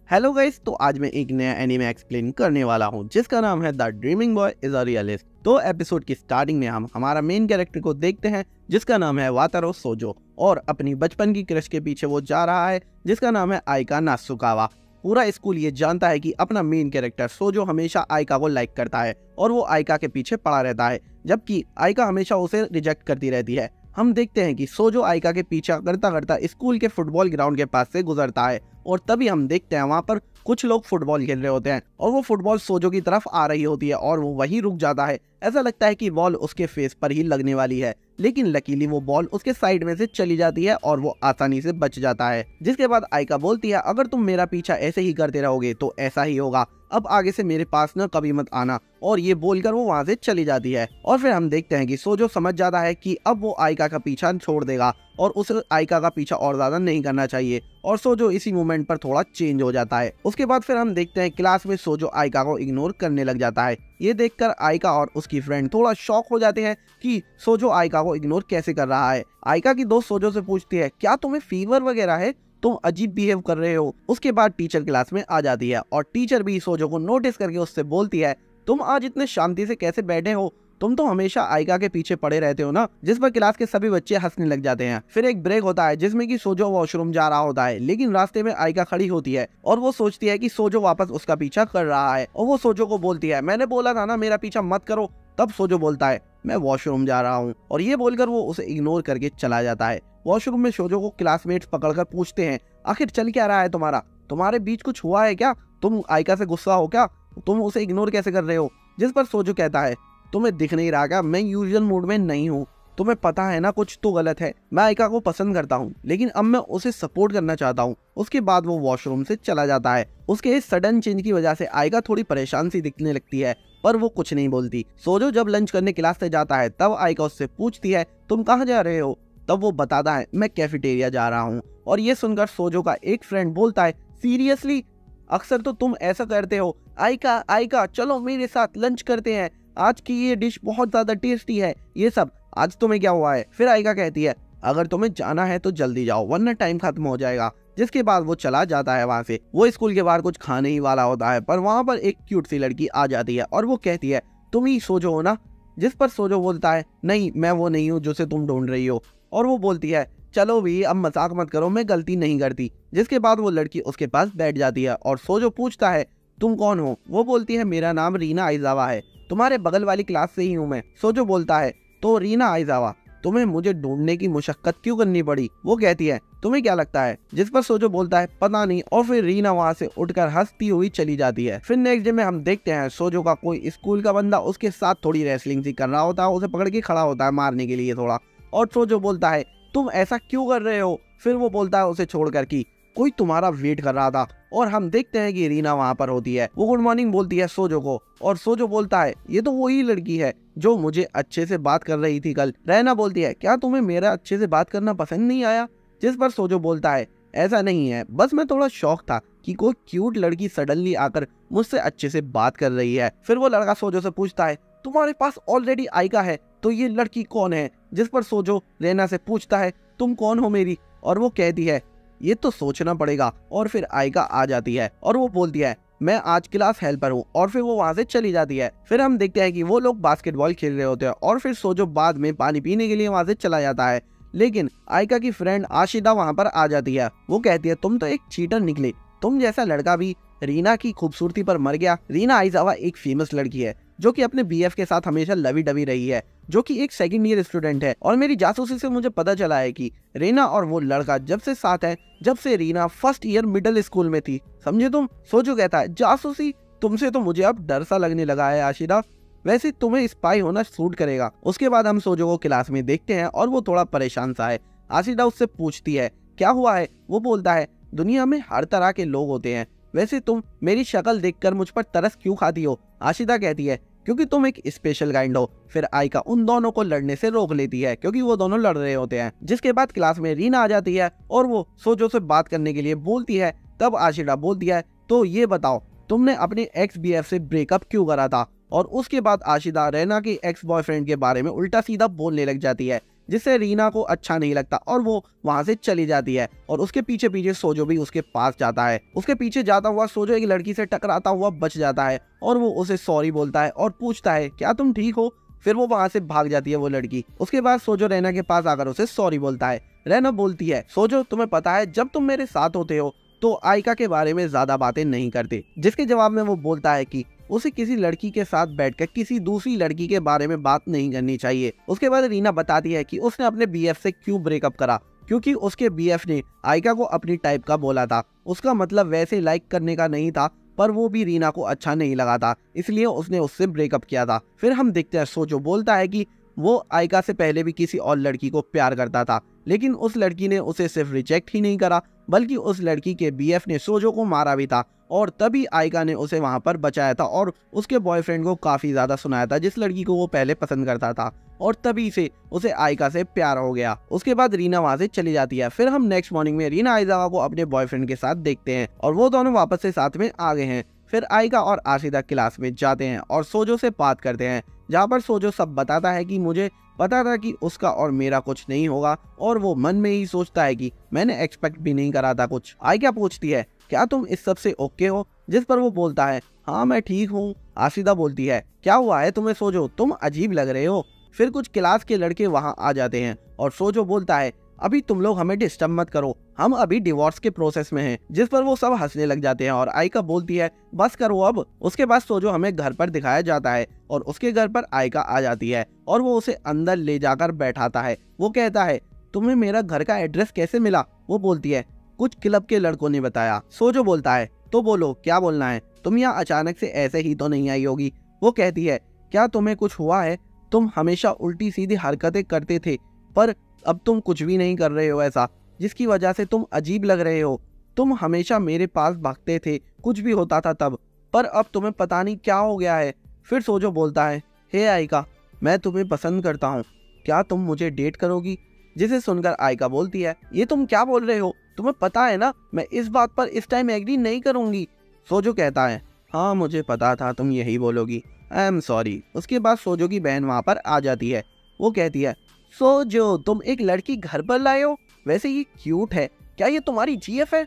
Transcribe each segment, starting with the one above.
Hello guys, तो आज मैं एक नया एनीमे एक्सप्लेन करने वाला हूँ जिसका नाम है the dreaming boy is a realist. तो एपिसोड की स्टार्टिंग में हम हमारा मेन कैरेक्टर को देखते हैं जिसका नाम है वातारो सोजो, और अपनी बचपन की क्रश के पीछे वो जा रहा है जिसका नाम है आइका नात्सुकावा। पूरा स्कूल ये जानता है कि अपना मेन कैरेक्टर सोजो हमेशा आइका को लाइक करता है और वो आइका के पीछे पड़ा रहता है, जबकि आइका हमेशा उसे रिजेक्ट करती रहती है। हम देखते हैं कि सोजो आइका के पीछा करता करता स्कूल के फुटबॉल ग्राउंड के पास से गुजरता है और तभी हम देखते हैं वहां पर कुछ लोग फुटबॉल खेल रहे होते हैं और वो फुटबॉल सोजो की तरफ आ रही होती है और वो वहीं रुक जाता है। ऐसा लगता है कि बॉल उसके फेस पर ही लगने वाली है, लेकिन लकीली वो बॉल उसके साइड में से चली जाती है और वो आसानी से बच जाता है। जिसके बाद आइका बोलती है, अगर तुम मेरा पीछा ऐसे ही करते रहोगे तो ऐसा ही होगा, अब आगे से मेरे पास न कभी मत आना। और ये बोलकर वो वहां से चली जाती है और फिर हम देखते हैं कि सोजो समझ जाता है कि अब वो आइका का पीछा छोड़ देगा और उसे आइका का पीछा और ज्यादा नहीं करना चाहिए, और सोजो इसी मोमेंट पर थोड़ा चेंज हो जाता है। उसके बाद फिर हम देखते हैं क्लास में सोजो आइका को इग्नोर करने लग जाता है। ये देखकर आइका और उसकी फ्रेंड थोड़ा शॉक हो जाते हैं कि सोजो आइका को इग्नोर कैसे कर रहा है। आइका की दोस्त सोजो से पूछती है, क्या तुम्हें फीवर वगैरह है, तुम अजीब बिहेव कर रहे हो। उसके बाद टीचर क्लास में आ जाती है और टीचर भी सोजो को नोटिस करके उससे बोलती है, तुम आज इतने शांति से कैसे बैठे हो, तुम तो हमेशा आइका के पीछे पड़े रहते हो ना। जिस पर क्लास के सभी बच्चे हंसने लग जाते हैं। फिर एक ब्रेक होता है जिसमें कि सोजो वॉशरूम जा रहा होता है, लेकिन रास्ते में आइका खड़ी होती है और वो सोचती है कि सोजो वापस उसका पीछा कर रहा है और वो सोजो को बोलती है, मैंने बोला था ना मेरा पीछा मत करो। तब सोजो बोलता है, मैं वॉशरूम जा रहा हूँ, और ये बोलकर वो उसे इग्नोर करके चला जाता है। वॉशरूम में सोजो को क्लासमेट्स पकड़कर पूछते हैं, आखिर चल क्या रहा है तुम्हारे बीच कुछ हुआ है क्या, तुम आइका से गुस्सा हो क्या, तुम उसे इग्नोर कैसे कर रहे हो। जिस पर सोजो कहता है, तुम्हें दिख नहीं रहा क्या मैं यूजुअल मूड में नहीं हूँ, तुम्हें पता है ना कुछ तो गलत है, मैं आइका को पसंद करता हूँ लेकिन अब मैं उसे सपोर्ट करना चाहता हूँ। उसके बाद वो वॉशरूम से चला जाता है। उसके इस सडन चेंज की वजह से आइका थोड़ी परेशान सी दिखने लगती है, पर वो कुछ नहीं बोलती। सोजो जब लंच करने क्लास से जाता है तब आइका उससे पूछती है, तुम कहाँ जा रहे हो। तब वो बताता है, मैं कैफेटेरिया जा रहा हूँ। और ये सुनकर सोजो का एक फ्रेंड बोलता है, सीरियसली, अक्सर तो तुम ऐसा करते हो। आइका आइका चलो मेरे साथ लंच करते हैं, आज की ये डिश बहुत ज्यादा टेस्टी है, ये सब आज तुम्हें क्या हुआ है। फिर आइका कहती है, अगर तुम्हें जाना है तो जल्दी जाओ वरना टाइम खत्म हो जाएगा। जिसके बाद वो चला जाता है वहां से। वो स्कूल के बाहर कुछ खाने ही वाला होता है, पर वहां पर एक क्यूट सी लड़की आ जाती है और वो कहती है, तुम ही सोजो हो ना। जिस पर सोजो बोलता है, नहीं मैं वो नहीं हूँ जिसे तुम ढूंढ रही हो। और वो बोलती है, चलो भी अब मजाक मत करो, मैं गलती नहीं करती। जिसके बाद वो लड़की उसके पास बैठ जाती है और सोजो पूछता है, तुम कौन हो। वो बोलती है, मेरा नाम रीना आइजावा है, तुम्हारे बगल वाली क्लास से ही हूँ मैं। सोजो बोलता है, तो रीना आइजावा तुम्हें मुझे ढूंढने की मुशक्कत क्यों करनी पड़ी। वो कहती है, तुम्हें क्या लगता है। जिस पर सोजो बोलता है, पता नहीं। और फिर रीना वहां से उठकर हंसती हुई चली जाती है। फिर नेक्स्ट डे में हम देखते हैं सोजो का कोई स्कूल का बंदा उसके साथ थोड़ी रेसलिंग सी कर रहा होता है, उसे पकड़ के खड़ा होता है मारने के लिए थोड़ा। और सोजो बोलता है, तुम ऐसा क्यों कर रहे हो। फिर वो बोलता है उसे छोड़कर कि कोई तुम्हारा वेट कर रहा था। और हम देखते हैं कि रीना वहां पर होती है। वो गुड मॉर्निंग बोलती है सोजो को और सोजो बोलता है, ये तो वही लड़की है जो मुझे अच्छे से बात कर रही थी कल। रैना बोलती है, क्या तुम्हें मेरा अच्छे से बात करना पसंद नहीं आया। जिस पर सोजो बोलता है, ऐसा नहीं है, बस मैं थोड़ा शौक था कि कोई क्यूट लड़की सडनली आकर मुझसे अच्छे से बात कर रही है। फिर वो लड़का सोजो से पूछता है, तुम्हारे पास ऑलरेडी आइका है तो ये लड़की कौन है। जिस पर सोजो रैना से पूछता है, तुम कौन हो मेरी। और वो कहती है, ये तो सोचना पड़ेगा। और फिर आइका आ जाती है और वो बोलती है, मैं आज क्लास हेल्पर हूँ। और फिर वो वहां से चली जाती है। फिर हम देखते हैं कि वो लोग बास्केटबॉल खेल रहे होते हैं और फिर सोजो बाद में पानी पीने के लिए वहां से चला जाता है, लेकिन आइका की फ्रेंड आशिदा वहां पर आ जाती है। वो कहती है, तुम तो एक चीटर निकले, तुम जैसा लड़का भी रीना की खूबसूरती पर मर गया। रीना आइजावा एक फेमस लड़की है जो कि अपने बीएफ के साथ हमेशा लवी डबी रही है, जो कि एक सेकंड ईयर स्टूडेंट है। और मेरी जासूसी से मुझे पता चला है कि रीना और वो लड़का जब से साथ है जब से Reena first year middle school में थी, समझे तुम। सोजो कहता है, जासूसी, तुमसे तो मुझे अब डर सा लगने लगा है आशिदा, वैसे तुम्हें स्पाई होना सूट करेगा। उसके बाद हम सोजो को क्लास में देखते हैं और वो थोड़ा परेशान सा है। आशिदा उससे पूछती है, क्या हुआ है। वो बोलता है, दुनिया में हर तरह के लोग होते हैं, वैसे तुम मेरी शक्ल देखकर मुझ पर तरस क्यों खाती हो। आशिदा कहती है, क्योंकि तुम एक स्पेशल काइंड हो। फिर आइका उन दोनों को लड़ने से रोक लेती है क्योंकि वो दोनों लड़ रहे होते हैं। जिसके बाद क्लास में रीना आ जाती है और वो सोजो से बात करने के लिए बोलती है। तब आशिदा बोलती है, तो ये बताओ तुमने अपने एक्स बीएफ से ब्रेकअप क्यों करा था। और उसके बाद आशिदा रैना के एक्स बॉयफ्रेंड के बारे में उल्टा सीधा बोलने लग जाती है, जिससे रीना को अच्छा नहीं लगता और वो वहां से चली जाती है और उसके पीछे पीछे सोजो भी उसके पास जाता है। उसके पीछे जाता हुआ सोजो एक लड़की से टकराता हुआ बच जाता है और वो उसे सॉरी बोलता है और पूछता है क्या तुम ठीक हो। फिर वो वहां से भाग जाती है वो लड़की। उसके बाद सोजो रैना के पास आकर उसे सॉरी बोलता है। रैना बोलती है सोजो तुम्हें पता है जब तुम मेरे साथ होते हो तो आयका के बारे में ज्यादा बातें नहीं करते, जिसके जवाब में वो बोलता है कि उसे किसी लड़की के साथ बैठकर किसी दूसरी लड़की के बारे में बात नहीं करनी चाहिए। उसके बाद रीना बताती है कि उसने अपने बीएफ से क्यों ब्रेकअप करा, क्योंकि उसके बीएफ ने आयका को अपनी टाइप का बोला था। उसका मतलब वैसे लाइक करने का नहीं था, पर वो भी रीना को अच्छा नहीं लगा था, इसलिए उसने उससे ब्रेकअप किया था। फिर हम देखते हैं सोजो बोलता है कि वो आयका से पहले भी किसी और लड़की को प्यार करता था, लेकिन उस लड़की ने उसे सिर्फ रिजेक्ट ही नहीं करा बल्कि उस लड़की के बीएफ ने सोजो को मारा भी था और तभी आयका ने उसे वहां पर बचाया था और उसके बॉयफ्रेंड को काफी ज्यादा सुनाया था जिस लड़की को वो पहले पसंद करता था, और तभी से उसे आयका से प्यार हो गया। उसके बाद रीना वहां से चली जाती है। फिर हम नेक्स्ट मॉर्निंग में रीना आइजावा को अपने बॉयफ्रेंड के साथ देखते हैं और वो दोनों वापस से साथ में आ गए हैं। फिर आयका और आशिदा क्लास में जाते हैं और सोजो से बात करते हैं, जहाँ पर सोजो सब बताता है कि मुझे पता था कि उसका और मेरा कुछ नहीं होगा और वो मन में ही सोचता है कि मैंने एक्सपेक्ट भी नहीं करा था कुछ। आयका पूछती है क्या तुम इस सब से ओके हो, जिस पर वो बोलता है हाँ मैं ठीक हूँ। आशिदा बोलती है क्या हुआ है तुम्हें सोजो, तुम अजीब लग रहे हो। फिर कुछ क्लास के लड़के वहाँ आ जाते हैं और सोजो बोलता है अभी तुम लोग हमें डिस्टर्ब मत करो, हम अभी डिवोर्स के प्रोसेस में हैं, जिस पर वो सब हंसने लग जाते हैं और आयका बोलती है बस करो अब। उसके बाद सोजो हमें घर पर दिखाया जाता है और उसके घर पर आयका आ जाती है और वो उसे अंदर ले जाकर बैठाता है। वो कहता है तुम्हें मेरा घर का एड्रेस कैसे मिला। वो बोलती है कुछ क्लब के लड़कों ने बताया। सोजो बोलता है तो बोलो क्या बोलना है, तुम यहाँ अचानक से ऐसे ही तो नहीं आई होगी। वो कहती है क्या तुम्हें कुछ हुआ है, तुम हमेशा उल्टी सीधी हरकतें करते थे पर अब तुम कुछ भी नहीं कर रहे हो ऐसा, जिसकी वजह से तुम अजीब लग रहे हो। तुम हमेशा मेरे पास भागते थे कुछ भी होता था तब, पर अब तुम्हें पता नहीं क्या हो गया है। फिर सोजो बोलता है हे आयका मैं तुम्हें पसंद करता हूँ, क्या तुम मुझे डेट करोगी। जिसे सुनकर आयका बोलती है ये तुम क्या बोल रहे हो, तुम्हें पता है ना मैं इस बात पर इस टाइम एग्री नहीं करूंगी। सोजो कहता है हाँ मुझे पता था तुम यही बोलोगी, आई एम सॉरी। उसके बाद सोजो की बहन वहां पर आ जाती है। वो कहती है सोजो तुम एक लड़की घर पर लाए हो, वैसे ये क्यूट है, क्या ये तुम्हारी जीएफ है,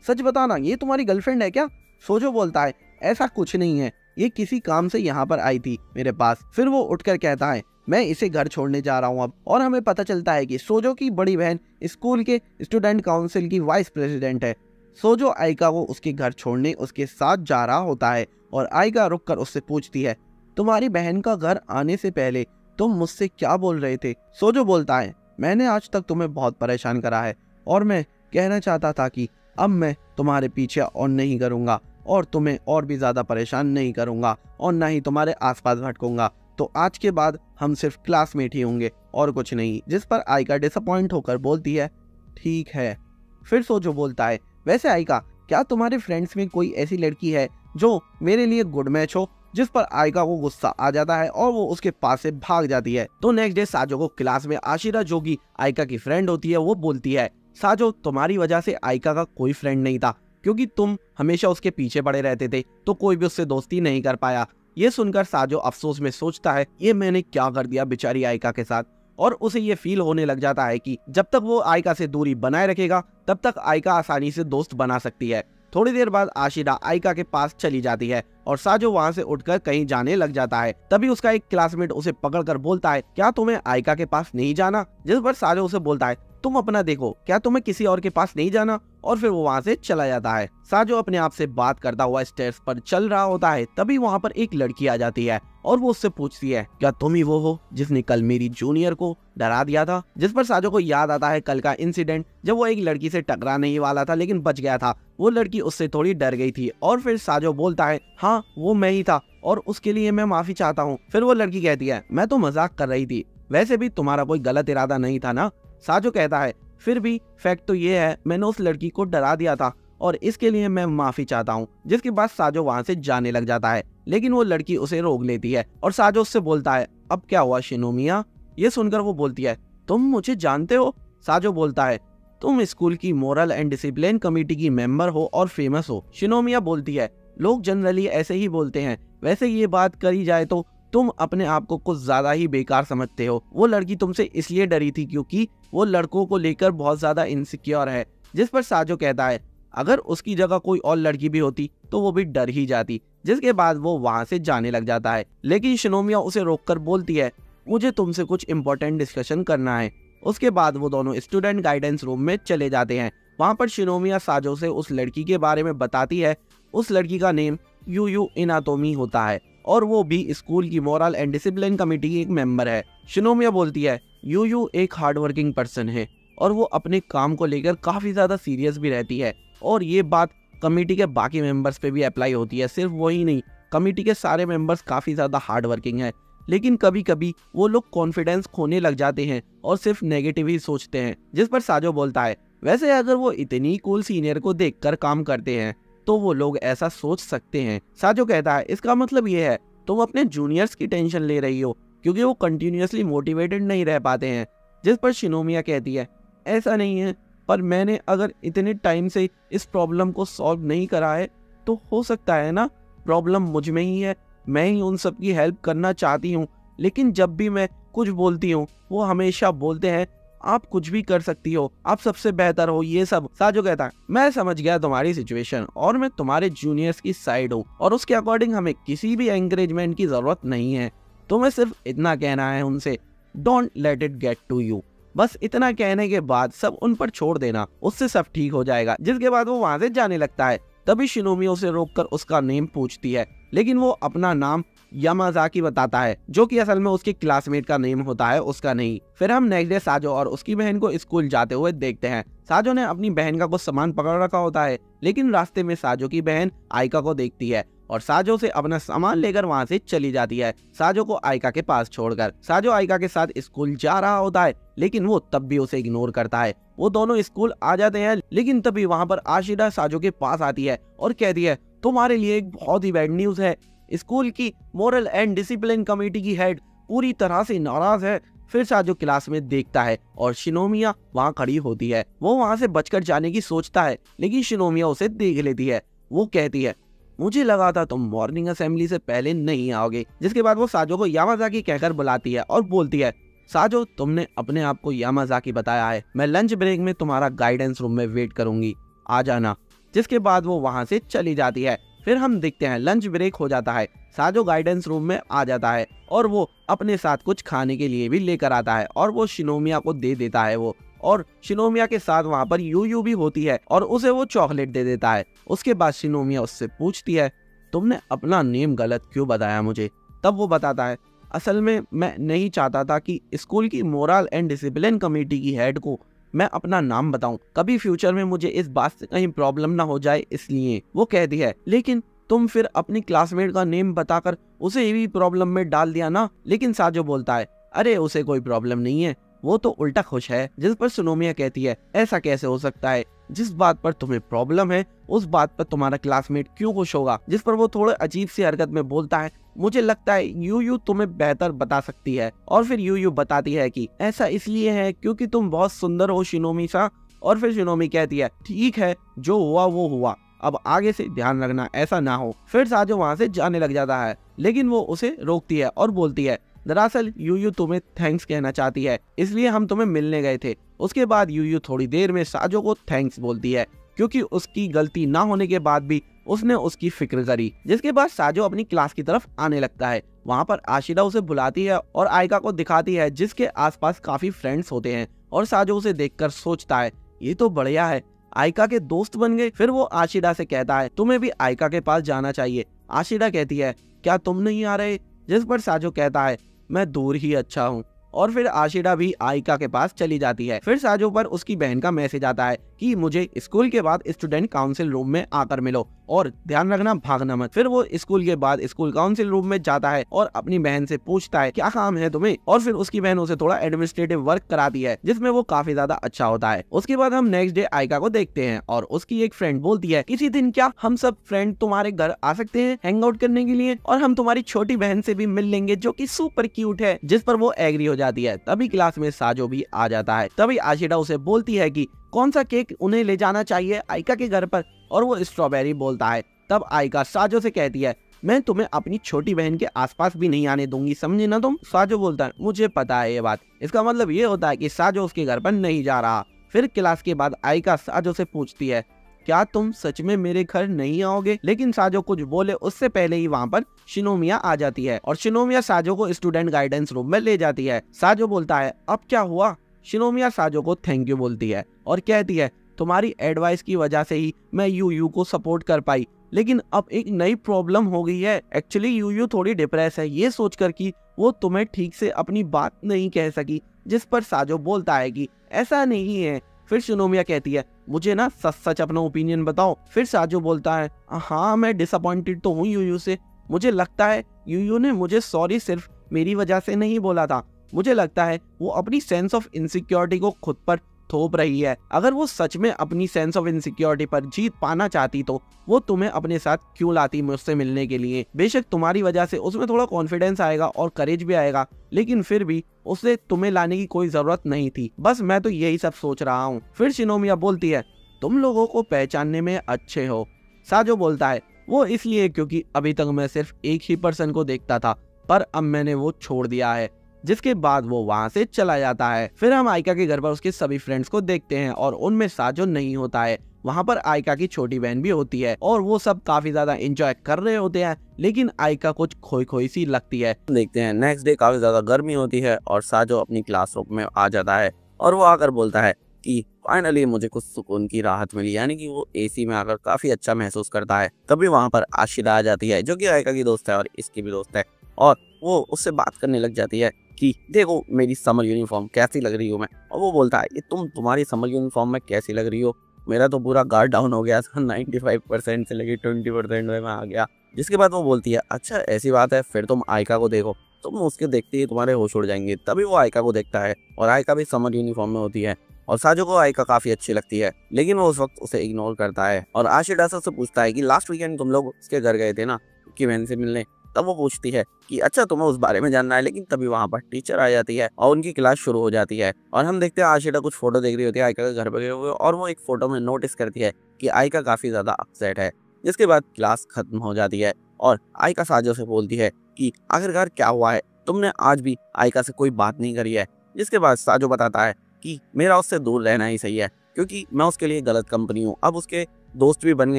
सच बताना ये तुम्हारी गर्लफ्रेंड है क्या। सोजो बोलता है ऐसा कुछ नहीं है, ये किसी काम से यहाँ पर आई थी मेरे पास। फिर वो उठकर कहता है मैं इसे घर छोड़ने जा रहा हूँ अब। और हमें पता चलता है कि सोजो की बड़ी बहन स्कूल के स्टूडेंट काउंसिल की वाइस प्रेसिडेंट है। सोजो आयका को उसके घर छोड़ने उसके साथ जा रहा होता है और आयका रुककर उससे पूछती है तुम्हारी बहन का घर आने से पहले तुम मुझसे क्या बोल रहे थे। सोजो बोलता है मैंने आज तक तुम्हें बहुत परेशान करा है और मैं कहना चाहता था कि अब मैं तुम्हारे पीछे और नहीं करूंगा और तुम्हें और भी ज्यादा परेशान नहीं करूंगा और ना ही तुम्हारे आसपास भटकूंगा, तो आज के बाद हम सिर्फ क्लासमेट ही होंगे और कुछ नहीं। जिस पर आयका डिसअपॉइंट होकर बोलती है ठीक है। फिर सोजो बोलता है वैसे आयका क्या तुम्हारे फ्रेंड्स में कोई ऐसी लड़की है जो मेरे लिए गुड मैच हो। जिस पर आयका को गुस्सा आ जाता है और वो उसके पास से भाग जाती है। तो नेक्स्ट डे साजो को क्लास में आशिरा जो कि आयका की फ्रेंड होती है वो बोलती है साजो तुम्हारी वजह से आयका का कोई फ्रेंड नहीं था, क्योंकि तुम हमेशा उसके पीछे पड़े रहते थे तो कोई भी उससे दोस्ती नहीं कर पाया। ये सुनकर साजो अफसोस में सोचता है ये मैंने क्या कर दिया बेचारी आयका के साथ, और उसे ये फील होने लग जाता है कि जब तक वो आयका से दूरी बनाए रखेगा तब तक आयका आसानी से दोस्त बना सकती है। थोड़ी देर बाद आशिरा आयका के पास चली जाती है और साजो वहां से उठकर कहीं जाने लग जाता है। तभी उसका एक क्लासमेट उसे पकड़कर बोलता है क्या तुम्हें आयका के पास नहीं जाना। जिस पर साजो उसे बोलता है तुम अपना देखो, क्या तुम्हें किसी और के पास नहीं जाना, और फिर वो वहां से चला जाता है। साजो अपने आप से बात करता हुआ स्टेयर्स पर चल रहा होता है। तभी वहां पर एक लड़की आ जाती है और वो उससे पूछती है क्या तुम ही वो हो जिसने कल मेरी जूनियर को डरा दिया था। जिस पर साजो को याद आता है कल का इंसिडेंट जब वो एक लड़की से टकराने ही वाला था लेकिन बच गया था। वो लड़की उससे थोड़ी डर गई थी और फिर साजो बोलता है हाँ वो मैं ही था और उसके लिए मैं माफी चाहता हूँ। फिर वो लड़की कहती है मैं तो मजाक कर रही थी, वैसे भी तुम्हारा कोई गलत इरादा नहीं था ना। साजो कहता है फिर भी फैक्ट तो ये है मैंने उस लड़की को डरा दिया था और इसके लिए मैं माफी चाहता हूँ। जिसके बाद साजो वहां से जाने लग जाता है लेकिन वो लड़की उसे रोक लेती है और साजो उससे बोलता है अब क्या हुआ शिनोमिया। ये सुनकर वो बोलती है तुम मुझे जानते हो। साजो बोलता है तुम स्कूल की मोरल एंड डिसिप्लिन कमेटी की मेंबर हो और फेमस हो। शिनोमिया बोलती है लोग जनरली ऐसे ही बोलते हैं, वैसे ये बात करी जाए तो तुम अपने आप को कुछ ज्यादा ही बेकार समझते हो। वो लड़की तुमसे इसलिए डरी थी क्योंकि वो लड़कों को लेकर बहुत ज्यादा इनसिक्योर है। जिस पर साजो कहता है अगर उसकी जगह कोई और लड़की भी होती तो वो भी डर ही जाती। जिसके बाद वो वहां से जाने लग जाता है, लेकिन शिनोमिया उसे रोककर बोलती है मुझे तुमसे कुछ इंपॉर्टेंट डिस्कशन करना है। उसके बाद वो दोनों स्टूडेंट गाइडेंस रूम में चले जाते हैं। वहां पर शिनोमिया साजो से उस लड़की के बारे में बताती है। उस लड़की का नेम यूयू इनातोमी होता है और वो भी स्कूल की मोरल एंड डिसिप्लिन कमेटी की एक मेंबर है। शिनोमिया बोलती है यूयू एक हार्ड वर्किंग पर्सन है और वो अपने काम को लेकर काफी ज्यादा सीरियस भी रहती है, और ये बात कमेटी के बाकी मेंबर्स पे भी अप्लाई होती है। सिर्फ वही नहीं, कमेटी के सारे मेंबर्स काफी ज्यादा हार्ड वर्किंग है, लेकिन कभी कभी वो लोग कॉन्फिडेंस खोने लग जाते हैं और सिर्फ नेगेटिव ही सोचते हैं। जिस पर साजो बोलता है वैसे अगर वो इतनी कूल सीनियर को देखकर काम करते हैं तो वो लोग ऐसा सोच सकते हैं। साजो कहता है इसका मतलब ये है तुम अपने जूनियर्स की टेंशन ले रही हो क्योंकि वो कंटिन्यूअसली मोटिवेटेड नहीं रह पाते हैं। जिस पर शिनोमिया कहती है ऐसा नहीं है, पर मैंने अगर इतने टाइम से इस प्रॉब्लम को सॉल्व नहीं करा है तो हो सकता है ना प्रॉब्लम मुझ में ही है। मैं ही उन सब की हेल्प करना चाहती हूँ, लेकिन जब भी मैं कुछ बोलती हूँ वो हमेशा बोलते हैं आप कुछ भी कर सकती हो, आप सबसे बेहतर हो, ये सब। साजो कहता है मैं समझ गया तुम्हारी सिचुएशन और मैं तुम्हारे जूनियर्स की साइड हूँ और उसके अकॉर्डिंग हमें किसी भी एंकरेजमेंट की जरूरत नहीं है। तुम्हें सिर्फ इतना कहना है उनसे don't let it get to you. बस इतना कहने के बाद सब उन पर छोड़ देना, उससे सब ठीक हो जाएगा। जिसके बाद वो वहां से जाने लगता है। तभी शिनोमिया उसे रोककर उसका नेम पूछती है, लेकिन वो अपना नाम यामाजाकी बताता है जो कि असल में उसके क्लासमेट का नेम होता है, उसका नहीं। फिर हम नेक्स्ट डे साजो और उसकी बहन को स्कूल जाते हुए देखते हैं। साजो ने अपनी बहन का कुछ सामान पकड़ रखा होता है, लेकिन रास्ते में साजो की बहन आइका को देखती है और साजो से अपना सामान लेकर वहां से चली जाती है, साजो को आइका के पास छोड़कर। साजो आइका के साथ स्कूल जा रहा होता है, लेकिन वो तब भी उसे इग्नोर करता है। वो दोनों स्कूल आ जाते हैं, लेकिन तभी वहां पर आशिरा साजो के पास आती है और कहती है तुम्हारे लिए एक बहुत ही बैड न्यूज है। स्कूल की मोरल एंड डिसिप्लिन कमेटी की हेड पूरी तरह से नाराज है। फिर साजो क्लास में देखता है और शिनोमिया वहां खड़ी होती है। वो वहां से बचकर जाने की सोचता है, लेकिन शिनोमिया उसे देख लेती है। वो कहती है मुझे लगा था तुम मॉर्निंग असेंबली से पहले नहीं आओगे। जिसके बाद वो साजो को यामाजाकी कहकर बुलाती है और बोलती है साजो तुमने अपने आप को यामाजाकी बताया है, मैं लंच ब्रेक में तुम्हारा गाइडेंस रूम में वेट करूंगी, आ जाना। जिसके बाद वो वहां से चली जाती है। फिर हम देखते हैं लंच ब्रेक हो जाता है, साजो गाइडेंस रूम में आ जाता है और वो अपने साथ कुछ खाने के लिए भी लेकर आता है और वो शिनोमिया को दे देता है। वो और शिनोमिया के साथ वहां पर यूयू भी होती है और उसे वो चॉकलेट दे देता है। उसके बाद शिनोमिया उससे पूछती है तुमने अपना नेम गलत क्यों बताया मुझे। तब वो बताता है असल में मैं नहीं चाहता था कि स्कूल की मोरल एंड डिसिप्लिन कमेटी की हेड को मैं अपना नाम बताऊं, कभी फ्यूचर में मुझे इस बात से कहीं प्रॉब्लम ना हो जाए इसलिए। वो कहती है लेकिन तुम फिर अपनी क्लासमेट का नेम बताकर उसे भी प्रॉब्लम में डाल दिया ना। लेकिन साजो बोलता है अरे उसे कोई प्रॉब्लम नहीं है, वो तो उल्टा खुश है। जिस पर शिनोमिया कहती है ऐसा कैसे हो सकता है, जिस बात पर तुम्हें प्रॉब्लम है उस बात पर तुम्हारा क्लासमेट क्यों खुश होगा। जिस पर वो थोड़े अजीब सी हरकत में बोलता है मुझे लगता है यूयू तुम्हें बेहतर बता सकती है। और फिर यूयू बताती है कि ऐसा इसलिए है क्योंकि तुम बहुत सुंदर हो शिनोमी सा। और फिर शिनोमी कहती है ठीक है जो हुआ वो हुआ, अब आगे से ध्यान रखना ऐसा ना हो। फिर साजो वहां से जाने लग जाता है, लेकिन वो उसे रोकती है और बोलती है दरअसल यूयू तुम्हें थैंक्स कहना चाहती है, इसलिए हम तुम्हें मिलने गए थे। उसके बाद यूयू थोड़ी देर में साजो को थैंक्स बोलती है क्योंकि उसकी गलती ना होने के बाद भी उसने उसकी फिक्र करी। जिसके बाद साजो अपनी क्लास की तरफ आने लगता है। वहां पर आशिरा उसे बुलाती है और आइका को दिखाती है जिसके आसपास काफी फ्रेंड्स होते हैं और साजो उसे देखकर सोचता है ये तो बढ़िया है, आइका के दोस्त बन गए। फिर वो आशिरा से कहता है तुम्हें भी आइका के पास जाना चाहिए। आशिरा कहती है क्या तुम नहीं आ रहे। जिस पर साजो कहता है मैं दूर ही अच्छा हूँ। और फिर आशिरा भी आइका के पास चली जाती है। फिर साजो पर उसकी बहन का मैसेज आता है कि मुझे स्कूल के बाद स्टूडेंट काउंसिल रूम में आकर मिलो और ध्यान रखना भागना मत। फिर वो स्कूल के बाद स्कूल काउंसिल रूम में जाता है और अपनी बहन से पूछता है क्या काम है तुम्हें। और फिर उसकी बहन उसे थोड़ा एडमिनिस्ट्रेटिव वर्क कराती है जिसमें वो काफी ज्यादा अच्छा होता है। उसके बाद हम नेक्स्ट डे आइका को देखते हैं और उसकी एक फ्रेंड बोलती है किसी दिन क्या हम सब फ्रेंड तुम्हारे घर आ सकते हैं हैंग आउट करने के लिए और हम तुम्हारी छोटी बहन से भी मिल लेंगे जो कि सुपर क्यूट है। जिस पर वो एग्री हो जाती है। तभी क्लास में साजो भी आ जाता है। तभी आशिरा उसे बोलती है कि कौन सा केक उन्हें ले जाना चाहिए आइका के घर पर और वो स्ट्रॉबेरी बोलता है। तब आइका साजो से कहती है मैं तुम्हें अपनी छोटी बहन के आसपास भी नहीं आने दूंगी, समझे ना तुम। साजो बोलता है मुझे पता है ये बात। इसका मतलब ये होता है कि साजो उसके घर पर नहीं जा रहा। फिर क्लास के बाद आइका साजो से पूछती है क्या तुम सच में मेरे घर नहीं आओगे, लेकिन साजो कुछ बोले उससे पहले ही वहाँ पर शिनोमिया आ जाती है और शिनोमिया साजो को स्टूडेंट गाइडेंस रूम में ले जाती है। साजो बोलता है अब क्या हुआ। शिनोमिया साजो को थैंक यू बोलती है और कहती है तुम्हारी एडवाइस की वजह से ही मैं यूयू को सपोर्ट कर पाई, लेकिन अब एक नई प्रॉब्लम हो गई है। एक्चुअली यूयू थोड़ी डिप्रेस है, ये सोचकर कि वो तुम्हें ठीक से अपनी बात नहीं कह सकी। जिस पर साजो बोलता है कि ऐसा नहीं है। फिर शिनोमिया कहती है मुझे ना सच सच अपना ओपिनियन बताओ। फिर साजो बोलता है हाँ मैं डिसअपॉइंटेड तो हूँ यूयू से। मुझे लगता है यूयू ने मुझे सॉरी सिर्फ मेरी वजह से नहीं बोला था। मुझे लगता है वो अपनी सेंस ऑफ इनसिक्योरिटी को खुद पर थोप रही है। अगर वो सच में अपनी सेंस ऑफ इनसिक्योरिटी पर जीत पाना चाहती तो वो तुम्हें अपने साथ क्यों लाती मुझसे मिलने के लिए। बेशक तुम्हारी वजह से उसमें थोड़ा कॉन्फिडेंस आएगा और करेज भी आएगा, लेकिन फिर भी उसे तुम्हें लाने की कोई जरूरत नहीं थी। बस मैं तो यही सब सोच रहा हूँ। फिर शिनोमिया बोलती है तुम लोगों को पहचानने में अच्छे हो। साजो बोलता है वो इसलिए क्योंकि अभी तक मैं सिर्फ एक ही पर्सन को देखता था, पर अब मैंने वो छोड़ दिया है। जिसके बाद वो वहां से चला जाता है। फिर हम आइका के घर पर उसके सभी फ्रेंड्स को देखते हैं और उनमें साजो नहीं होता है। वहां पर आइका की छोटी बहन भी होती है और वो सब काफी ज्यादा एंजॉय कर रहे होते हैं, लेकिन आइका कुछ खोई खोई सी लगती है। देखते हैं नेक्स्ट डे काफी ज्यादा गर्मी होती है और साजो अपनी क्लासरूम में आ जाता है और वो आकर बोलता है कि फाइनली मुझे कुछ सुकून की राहत मिली, यानी कि वो एसी में आकर काफी अच्छा महसूस करता है। तभी वहां पर आशिरा आ जाती है जो कि आइका की दोस्त है और इसकी भी दोस्त है, और वो उससे बात करने लग जाती है कि देखो मेरी समर यूनिफॉर्म कैसी लग रही हूँ मैं। और वो बोलता है ये तुम्हारी समर यूनिफॉर्म में कैसी लग रही हो, मेरा तो पूरा गार्ड डाउन हो गया था 95% से लेके 20% में आ गया। जिसके बाद वो बोलती है अच्छा ऐसी बात है, फिर तुम आइका को देखो, तुम उसके देखते ही तुम्हारे होश उड़ जाएंगे। तभी वो आइका को देखता है और आइका भी समर यूनिफॉर्म में होती है और साजो को आइका काफी अच्छी लगती है, लेकिन वो उस वक्त उसे इग्नोर करता है। और आशिरा से पूछता है कि लास्ट वीकेंड तुम लोग उसके घर गए थे ना कि बहन से मिलने। तब वो पूछती है कि अच्छा तुम्हें उस बारे में जानना है, लेकिन तभी वहां पर टीचर आ जाती है और उनकी क्लास शुरू हो जाती है। और हम देखते हैं आशिरा कुछ फोटो देख रही होती है आइका के घर पर गए हुए, और वो एक फोटो में नोटिस करती है कि आइका काफी ज्यादा अपसेट है। जिसके बाद क्लास खत्म हो जाती है और आइका साजो से बोलती है कि आखिरकार क्या हुआ है, तुमने आज भी आइका से कोई बात नहीं करी है। जिसके बाद साजो बताता है कि मेरा उससे दूर रहना ही सही है, क्योंकि मैं उसके लिए गलत कंपनी हूँ। अब उसके दोस्त भी बन गए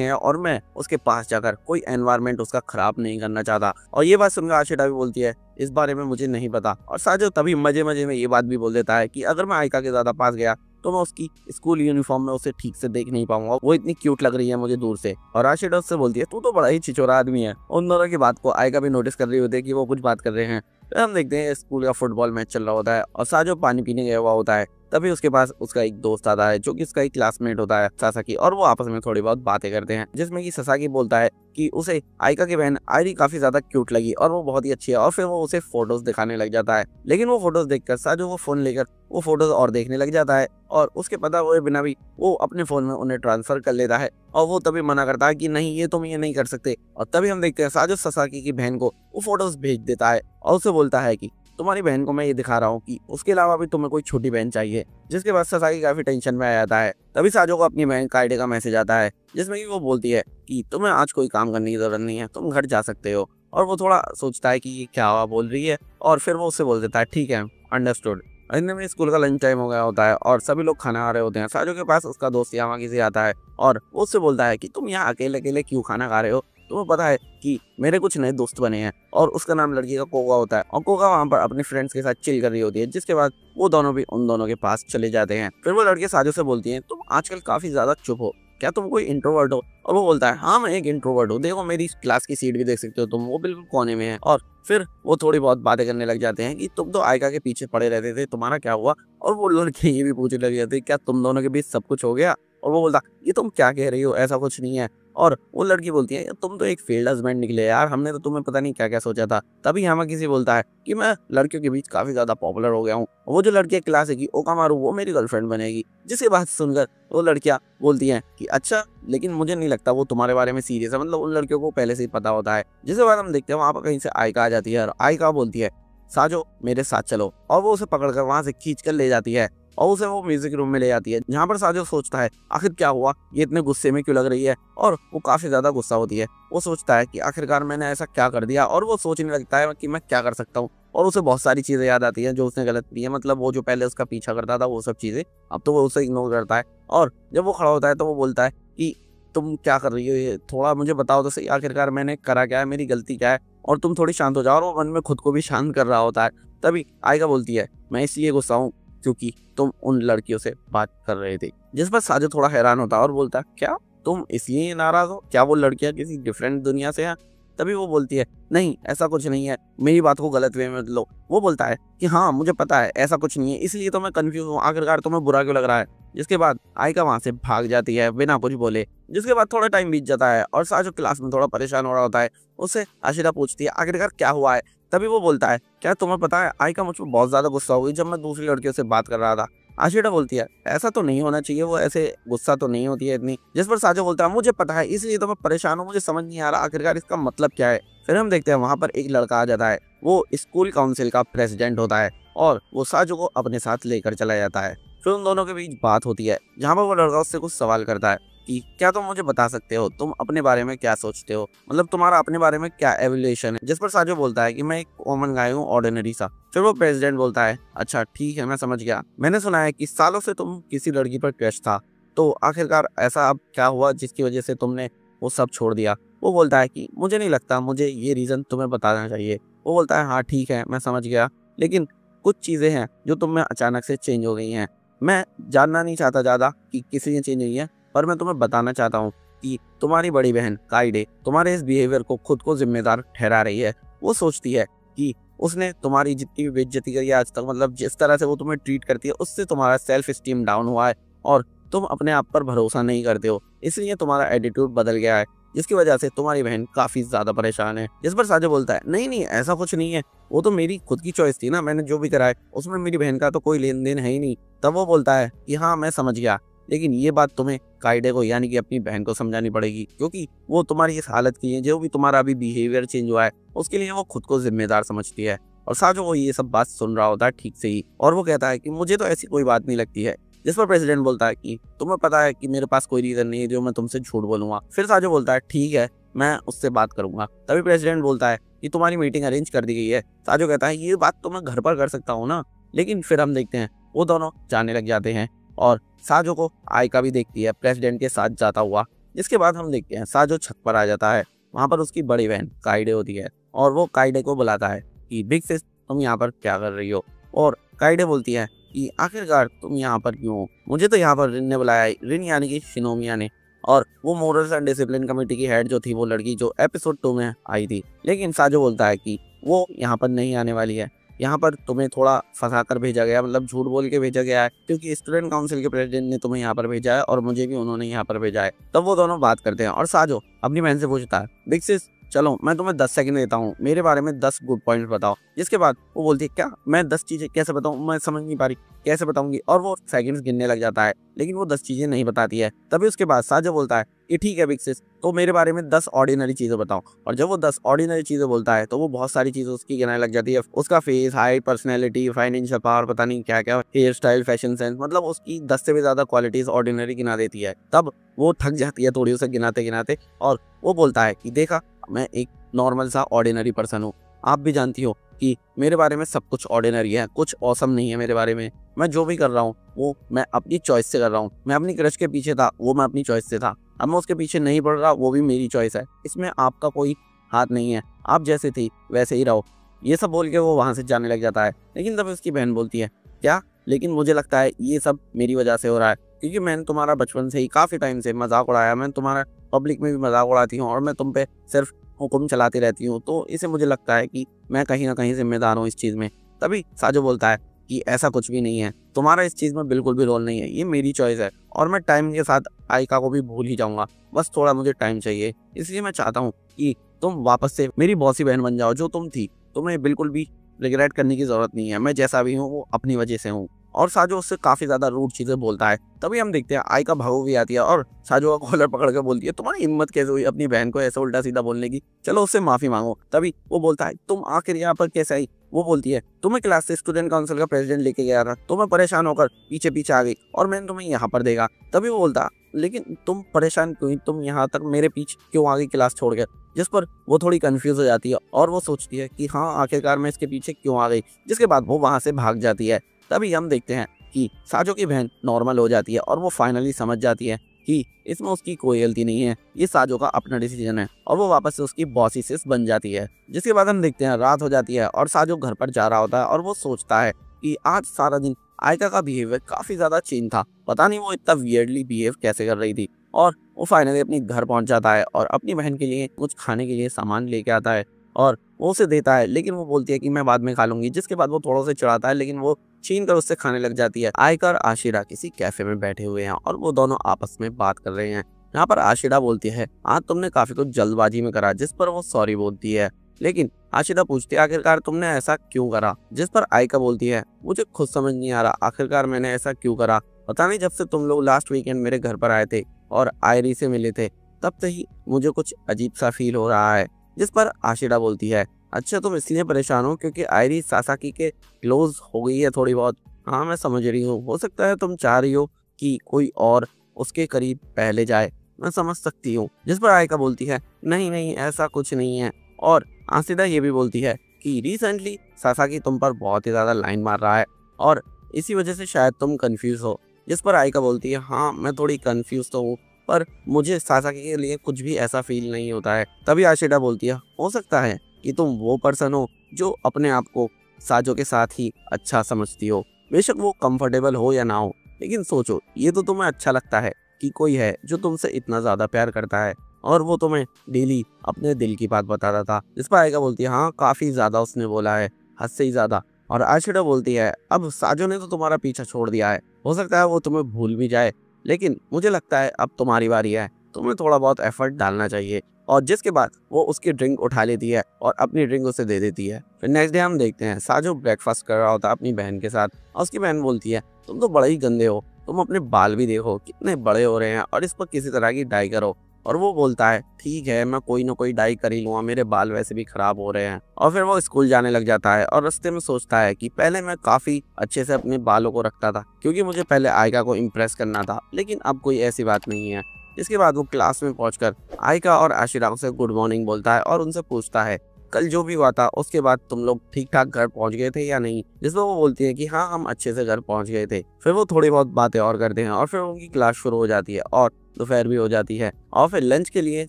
हैं और मैं उसके पास जाकर कोई एनवायरनमेंट उसका खराब नहीं करना चाहता। और ये बात सुनकर आशिरा भी बोलती है इस बारे में मुझे नहीं पता। और साजो तभी मजे मजे में ये बात भी बोल देता है कि अगर मैं आइका के ज्यादा पास गया तो मैं उसकी स्कूल यूनिफॉर्म में उसे ठीक से देख नहीं पाऊंगा, वो इतनी क्यूट लग रही है मुझे दूर से। और आशिरा उससे बोलती है तू तो बड़ा ही छिछोरा आदमी है। उन दोनों की बात को आइका भी नोटिस कर रही होती है कि वो कुछ बात कर रहे हैं। फिर हम देखते हैं स्कूल का फुटबॉल मैच चल रहा होता है और साजो पानी पीने गया हुआ होता है। तभी उसके पास उसका एक दोस्त आता है जो कि उसका एक क्लासमेट होता है सासाकी, और वो आपस में थोड़ी बहुत बातें करते हैं, जिसमें कि सासाकी बोलता है कि उसे आइका की बहन आयरी काफी ज्यादा क्यूट लगी और वो बहुत ही अच्छी है, और फिर वो उसे फोटोज दिखाने लग जाता है। लेकिन वो फोटोज देखकर साजो वो फोन लेकर वो फोटोज और देखने लग जाता है, और उसके पता हुए बिना भी वो अपने फोन में उन्हें ट्रांसफर कर लेता है। और वो तभी मना करता है कि नहीं ये तुम ये नहीं कर सकते। और तभी हम देखते हैं साजो सासाकी की बहन को वो फोटोज भेज देता है और उसे बोलता है कि तुम्हारी बहन को मैं ये दिखा रहा हूँ कि उसके अलावा भी तुम्हें कोई छोटी बहन चाहिए। जिसके बाद सासाकी काफी टेंशन में आ जाता है। तभी साजो को अपनी बहन काइडे का मैसेज आता है जिसमें कि वो बोलती है कि तुम्हें आज कोई काम करने की जरूरत नहीं है, तुम घर जा सकते हो। और वो थोड़ा सोचता है कि ये क्या हुआ बोल रही है, और फिर वो उससे बोल देता है ठीक है अंडरस्टूड। इतने में स्कूल का लंच टाइम हो गया होता है और सभी लोग खाना खा रहे होते हैं। साजो के पास उसका दोस्त यामागी से आता है और वो उससे बोलता है कि तुम यहाँ अकेले अकेले क्यों खाना खा रहे हो, तुम्हें पता है कि मेरे कुछ नए दोस्त बने हैं। और उसका नाम लड़की का कोगा होता है और कोगा वहाँ पर अपने फ्रेंड्स के साथ चिल कर रही होती है। जिसके बाद वो दोनों भी उन दोनों के पास चले जाते हैं। फिर वो लड़के साजो से बोलती हैं तुम आजकल काफी ज्यादा चुप हो, क्या तुम कोई इंट्रोवर्ट हो? और वो बोलता है हाँ मैं एक इंट्रोवर्ट हूँ, देखो मेरी क्लास की सीट भी देख सकते हो तुम, वो बिल्कुल कोने में है। और फिर वो थोड़ी बहुत बातें करने लग जाते हैं कि तुम तो आइका के पीछे पड़े रहते थे, तुम्हारा क्या हुआ? और वो लड़के ये भी पूछने लग जाते क्या तुम दोनों के बीच सब कुछ हो गया? और वो बोलता ये तुम क्या कह रही हो, ऐसा कुछ नहीं है। और वो लड़की बोलती है तुम तो एक फेल्ड हस्बैंड निकले यार, हमने तो तुम्हें पता नहीं क्या क्या सोचा था। तभी यहाँ किसी बोलता है कि मैं लड़कियों के बीच काफी ज्यादा पॉपुलर हो गया हूँ, वो जो लड़की क्लास है ओकामारू वो मेरी गर्लफ्रेंड बनेगी। जिसकी बात सुनकर वो लड़कियां बोलती हैं कि अच्छा, लेकिन मुझे नहीं लगता वो तुम्हारे बारे में सीरियस है, मतलब उन लड़कियों को पहले से ही पता होता है। जिसके बाद हम देखते हैं वहां पर कहीं से आइका आ जाती है और आइका बोलती है साजो मेरे साथ चलो, और वो उसे पकड़कर वहां से खींच कर ले जाती है। और उसे वो म्यूजिक रूम में ले जाती है, जहाँ पर साजो सोचता है आखिर क्या हुआ, ये इतने गुस्से में क्यों लग रही है, और वो काफी ज्यादा गुस्सा होती है। वो सोचता है कि आखिरकार मैंने ऐसा क्या कर दिया, और वो सोचने लगता है कि मैं क्या कर सकता हूँ। और उसे बहुत सारी चीजें याद आती हैं जो उसने गलत की है, मतलब वो जो पहले उसका पीछा करता था वो सब चीजें, अब तो वो उसे इग्नोर करता है। और जब वो खड़ा होता है तो वो बोलता है कि तुम क्या कर रही हो, ये थोड़ा मुझे बताओ तो सही, आखिरकार मैंने करा क्या है, मेरी गलती क्या है, और तुम थोड़ी शांत हो जाओ। और वो मन में खुद को भी शांत कर रहा होता है। तभी आयका बोलती है, मैं इसलिए गुस्सा हूँ क्योंकि तुम उन लड़कियों से बात कर रहे थे। जिस पर साजिद थोड़ा हैरान होता है और बोलता है, क्या तुम इसलिए नाराज हो, क्या वो लड़कियां किसी डिफरेंट दुनिया से हैं? तभी वो बोलती है, नहीं ऐसा कुछ नहीं है, मेरी बात को गलत वे में मत लो। वो बोलता है कि हाँ मुझे पता है ऐसा कुछ नहीं है, इसलिए तो मैं कंफ्यूज हूँ, आखिरकार तुम्हें बुरा क्यों लग रहा है। जिसके बाद आयका वहां से भाग जाती है बिना कुछ बोले। जिसके बाद थोड़ा टाइम बीत जाता है और साजो क्लास में थोड़ा परेशान हो रहा होता है। उससे आशिरा पूछती है आखिरकार क्या हुआ है। तभी वो बोलता है, क्या तुम्हें पता है आयका मुझ पर बहुत ज्यादा गुस्सा हो गई जब मैं दूसरी लड़कियों से बात कर रहा था। आशिरा बोलती है, ऐसा तो नहीं होना चाहिए, वो ऐसे गुस्सा तो नहीं होती है इतनी। जिस पर साजो बोलता है, मुझे पता है इसलिए तो मैं परेशान हूँ, मुझे समझ नहीं आ रहा आखिरकार इसका मतलब क्या है। फिर हम देखते हैं वहां पर एक लड़का आ जाता है, वो स्कूल काउंसिल का प्रेसिडेंट होता है और वो साजो को अपने साथ लेकर चला जाता है। फिर उन दोनों के बीच बात होती है, जहाँ पर वो लड़का उससे कुछ सवाल करता है कि क्या तुम मुझे बता सकते हो तुम अपने बारे में क्या सोचते हो, मतलब तुम्हारा अपने बारे में क्या एवल्यूशन है। जिस पर साजो बोलता है कि मैं एक कॉमन गाय हूँ, ऑर्डिनरी सा। फिर वो प्रेसिडेंट बोलता है, अच्छा ठीक है मैं समझ गया, मैंने सुना है कि सालों से तुम किसी लड़की पर क्रश था, तो आखिरकार ऐसा अब क्या हुआ जिसकी वजह से तुमने वो सब छोड़ दिया। वो बोलता है कि मुझे नहीं लगता मुझे ये रीजन तुम्हें बताना चाहिए। वो बोलता है, हाँ ठीक है मैं समझ गया, लेकिन कुछ चीजें हैं जो तुम में अचानक से चेंज हो गई हैं। मैं जानना नहीं चाहता ज्यादा कि किसी ने चेंज हुई है, पर मैं तुम्हें बताना चाहता हूँ कि तुम्हारी बड़ी बहन काइडे तुम्हारे इस बिहेवियर को खुद को जिम्मेदार ठहरा रही है। वो सोचती है कि उसने तुम्हारी जितनी भी बेइज्जती करी है आज तक, मतलब जिस तरह से वो तुम्हें ट्रीट करती है, उससे तुम्हारा सेल्फ स्टीम डाउन हुआ है और तुम अपने आप पर भरोसा नहीं करते हो, इसलिए तुम्हारा एटीट्यूड बदल गया है, जिसकी वजह से तुम्हारी बहन काफी ज्यादा परेशान है। जिस पर साजो बोलता है, नहीं नहीं ऐसा कुछ नहीं है, वो तो मेरी खुद की चॉइस थी ना, मैंने जो भी करा है उसमें मेरी बहन का तो कोई लेन देन है ही नहीं। तब वो बोलता है कि हाँ मैं समझ गया, लेकिन ये बात तुम्हें काइडे को यानी कि अपनी बहन को समझानी पड़ेगी, क्योंकि वो तुम्हारी इस हालत की है, जो भी तुम्हारा अभी बिहेवियर चेंज हुआ है उसके लिए वो खुद को जिम्मेदार समझती है। और साजो वो ये सब बात सुन रहा होता है ठीक से ही, और वो कहता है कि मुझे तो ऐसी कोई बात नहीं लगती है। जिस पर प्रेसिडेंट बोलता है कि तुम्हें पता है कि मेरे पास कोई रीजन नहीं है जो मैं तुमसे झूठ बोलूंगा। फिर साजो बोलता है, ठीक है मैं उससे बात करूंगा। तभी प्रेसिडेंट बोलता है कि तुम्हारी मीटिंग अरेंज कर दी गई है। साजो कहता है, ये बात तो मैं घर पर कर सकता हूँ ना। लेकिन फिर हम देखते हैं वो दोनों जाने लग जाते हैं और साजो को आयका भी देखती है प्रेसिडेंट के साथ जाता हुआ। जिसके बाद हम देखते हैं साजो छत पर आ जाता है, वहां पर उसकी बड़ी बहन काइडे होती है और वो काइडे को बुलाता है कि बिग सिस तुम यहाँ पर क्या कर रही हो। और काइडे बोलती है कि आखिरकार तुम यहाँ पर क्यों हो, मुझे तो यहाँ पर रिन ने बुलाया है, रिन यानी कि शिनोमिया ने, और वो मोरल्स एंड डिसिप्लिन कमेटी की हेड जो थी वो लड़की जो एपिसोड 2 में आई थी। लेकिन साजो बोलता है कि वो यहाँ पर नहीं आने वाली है, यहाँ पर तुम्हें थोड़ा फंसा कर भेजा गया, मतलब झूठ बोल के भेजा गया है, क्योंकि स्टूडेंट काउंसिल के प्रेसिडेंट ने तुम्हें यहाँ पर भेजा है और मुझे भी उन्होंने यहाँ पर भेजा है। तब वो दोनों बात करते हैं और साजो अपनी बहन से पूछता है, बिग सिस चलो मैं तुम्हें 10 सेकंड देता हूँ, मेरे बारे में 10 गुड पॉइंट्स बताओ। जिसके बाद वो बोलती है, क्या मैं 10 चीजें कैसे बताऊँ, मैं समझ नहीं पा रही कैसे बताऊंगी, और वो सेकंड्स गिनने लग जाता है, लेकिन वो 10 चीजें नहीं बताती है। तभी उसके बाद साजो बोलता है कि ठीक है बिग सिस, तो मेरे बारे में 10 ऑर्डिनरी चीजें बताओ। और जब वो 10 ऑर्डिनरी चीजें बोलता है तो वो बहुत सारी चीजें उसकी गिनाने लग जाती है, उसका face, height, personality, financial power, पता नहीं क्या क्या, हेयर स्टाइल, फैशन सेंस, मतलब उसकी 10 से भी ज्यादा क्वालिटीज ऑर्डिनरी गिना देती है। तब वो थक जाती है थोड़ी उसे गिनाते गिनाते और वो बोलता है कि देखा मैं एक नॉर्मल सा ऑर्डिनरी पर्सन हूँ, आप भी जानती हो कि मेरे बारे में सब कुछ ऑर्डिनरी है, कुछ औसम नहीं है मेरे बारे में। मैं जो भी कर रहा हूँ वो मैं अपनी चॉइस से कर रहा हूँ, मैं अपनी क्रश के पीछे था वो मैं अपनी चॉइस से था, अब मैं उसके पीछे नहीं पड़ रहा वो भी मेरी चॉइस है, इसमें आपका कोई हाथ नहीं है, आप जैसे थी वैसे ही रहो। ये सब बोल के वो वहां से जाने लग जाता है। लेकिन तब उसकी बहन बोलती है, क्या, लेकिन मुझे लगता है ये सब मेरी वजह से हो रहा है, क्योंकि मैंने तुम्हारा बचपन से ही काफी टाइम से मजाक उड़ाया, मैं तुम्हारा पब्लिक में भी मजाक उड़ाती हूँ और मैं तुम पे सिर्फ हुक्म चलाती रहती हूँ, तो इसे मुझे लगता है कि मैं कहीं ना कहीं जिम्मेदार हूँ इस चीज़ में। तभी साजो बोलता है कि ऐसा कुछ भी नहीं है, तुम्हारा इस चीज़ में बिल्कुल भी रोल नहीं है, ये मेरी चॉइस है और मैं टाइम के साथ आयका को भी भूल ही जाऊंगा, बस थोड़ा मुझे टाइम चाहिए, इसलिए मैं चाहता हूँ कि तुम वापस से मेरी बॉसी बहन बन जाओ जो तुम थी, तुम्हें बिल्कुल भी रिग्रेट करने की जरूरत नहीं है, मैं जैसा भी हूँ वो अपनी वजह से हूँ। और साजो उससे काफी ज्यादा रूड चीजें बोलता है। तभी हम देखते हैं आयका भागो भी आती है और साजो का कॉलर पकड़ के बोलती है, तुम्हारी हिम्मत कैसे हुई अपनी बहन को ऐसा उल्टा सीधा बोलने की, चलो उससे माफी मांगो। तभी वो बोलता है, तुम आखिर यहाँ पर कैसे आई, वो बोलती है तुम्हें क्लास से स्टूडेंट काउंसिल का प्रेसिडेंट लेके गया था, तो मैं परेशान होकर पीछे पीछे आ गई और मैंने तुम्हें यहाँ पर देखा। तभी वो बोलता लेकिन तुम परेशान क्यों, तुम यहाँ तक मेरे पीछे क्यों आ गई क्लास छोड़कर। जिस पर वो थोड़ी कंफ्यूज हो जाती है और वो सोचती है कि हाँ आखिरकार मैं इसके पीछे क्यों आ गई, जिसके बाद वो वहाँ से भाग जाती है। तभी हम देखते हैं कि साजो की बहन नॉर्मल हो जाती है और वो फाइनली समझ जाती है कि इसमें उसकी कोई गलती नहीं है, ये साजो का अपना डिसीजन है, और वो वापस से उसकी बॉसी सिस बन जाती है। जिसके बाद हम देखते हैं रात हो जाती है और साजो घर पर जा रहा होता है और वो सोचता है कि आज सारा दिन आयका का बिहेवियर काफी ज्यादा चेंज था, पता नहीं वो इतना वियर्डली बिहेव कैसे कर रही थी। और वो फाइनली अपनी घर पहुंच जाता है और अपनी बहन के लिए कुछ खाने के लिए सामान लेके आता है और वो उसे देता है, लेकिन वो बोलती है कि मैं बाद में खा लूंगी। जिसके बाद वो थोड़ा सा चिढ़ाता है लेकिन वो छीन कर उससे खाने लग जाती है। आयका और आशिरा किसी कैफे में बैठे हुए हैं और वो दोनों आपस में बात कर रहे हैं। यहाँ पर आशिरा बोलती है आज तुमने काफी कुछ जल्दबाजी में करा, जिस पर वो सॉरी बोलती है। लेकिन आशिरा पूछती है आखिरकार तुमने ऐसा क्यों करा, जिस पर आयका बोलती है मुझे खुद समझ नहीं आ रहा आखिरकार मैंने ऐसा क्यों करा, पता नहीं जब से तुम लोग लास्ट वीकेंड मेरे घर पर आए थे और आयरी से मिले थे तब से ही मुझे कुछ अजीब सा फील हो रहा है। जिस पर आशिरा बोलती है अच्छा तुम इसलिए परेशान हो क्योंकि आयरी सासाकी के क्लोज हो गई है थोड़ी बहुत। हाँ मैं समझ रही हूँ, हो सकता है तुम चाह रही हो कि कोई और उसके करीब पहले जाए, मैं समझ सकती हूँ। जिस पर आयका बोलती है नहीं नहीं ऐसा कुछ नहीं है। और आशिरा ये भी बोलती है कि रिसेंटली सासाकी तुम पर बहुत ही ज़्यादा लाइन मार रहा है और इसी वजह से शायद तुम कंफ्यूज हो। जिस पर आयका बोलती है हाँ मैं थोड़ी कंफ्यूज तो हूँ, पर मुझे सासाकी के लिए कुछ भी ऐसा फील नहीं होता है। तभी आशिरा बोलती है हो सकता है कि तुम वो पर्सन हो जो अपने आप को साजो के साथ ही अच्छा समझती हो, बेशक वो कंफर्टेबल हो या ना हो, लेकिन सोचो ये तो तुम्हें अच्छा लगता है कि कोई है जो तुमसे इतना ज़्यादा प्यार करता है और वो तुम्हें डेली अपने दिल की बात बताता था। इस पर आयका बोलती है हाँ काफ़ी ज़्यादा उसने बोला है, हद से ही ज़्यादा। और आशिरा बोलती है अब साजो ने तो तुम्हारा पीछा छोड़ दिया है, हो सकता है वो तुम्हें भूल भी जाए, लेकिन मुझे लगता है अब तुम्हारी बारी है, तुम्हें थोड़ा बहुत एफर्ट डालना चाहिए। और जिसके बाद वो उसकी ड्रिंक उठा लेती है और अपनी ड्रिंक उसे दे देती है। फिर नेक्स्ट डे हम देखते हैं साजो ब्रेकफास्ट कर रहा होता है अपनी बहन के साथ और उसकी बहन बोलती है तुम तो बड़े ही गंदे हो, तुम अपने बाल भी देखो कितने बड़े हो रहे हैं और इस पर किसी तरह की डाई करो। और वो बोलता है ठीक है मैं कोई ना कोई डाई कर ही लूँगा, मेरे बाल वैसे भी खराब हो रहे हैं। और फिर वो स्कूल जाने लग जाता है और रास्ते में सोचता है कि पहले मैं काफ़ी अच्छे से अपने बालों को रखता था क्योंकि मुझे पहले आयका को इम्प्रेस करना था, लेकिन अब कोई ऐसी बात नहीं है। इसके बाद वो क्लास में पहुंचकर आयका और आशिरा से गुड मॉर्निंग बोलता है और उनसे पूछता है कल जो भी हुआ था उसके बाद तुम लोग ठीक ठाक घर पहुंच गए थे या नहीं। जिसमें वो बोलती है कि हाँ हम अच्छे से घर पहुंच गए थे। फिर वो थोड़ी बहुत बातें और करते हैं और फिर उनकी क्लास शुरू हो जाती है और दोपहर भी हो जाती है। और फिर लंच के लिए